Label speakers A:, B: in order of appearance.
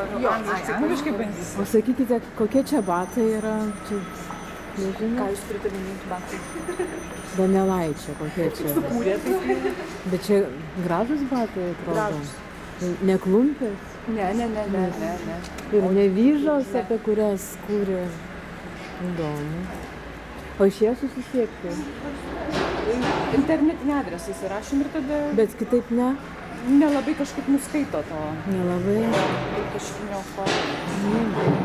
A: angliškai bandysim.
B: O sakykite, kokie čia batai yra? Čia, nežinau.
A: Ką jūs turite minėti batai?
B: Donelaičio, kokie čia yra?
A: Sukūrė tai?
B: Bet čia gražus batai atrodo.
A: Gražus.
B: Ne klumpės?
A: Ne.
B: Ir ne vyžos, apie kurias kūrė. Įdomu. O iš jie susisiekti?
A: Internetinį adresą įsirašym ir tada
B: Bet kitaip ne?
A: nelabai kažkaip nuskaito to
B: Nelabai.
A: taškinio formo.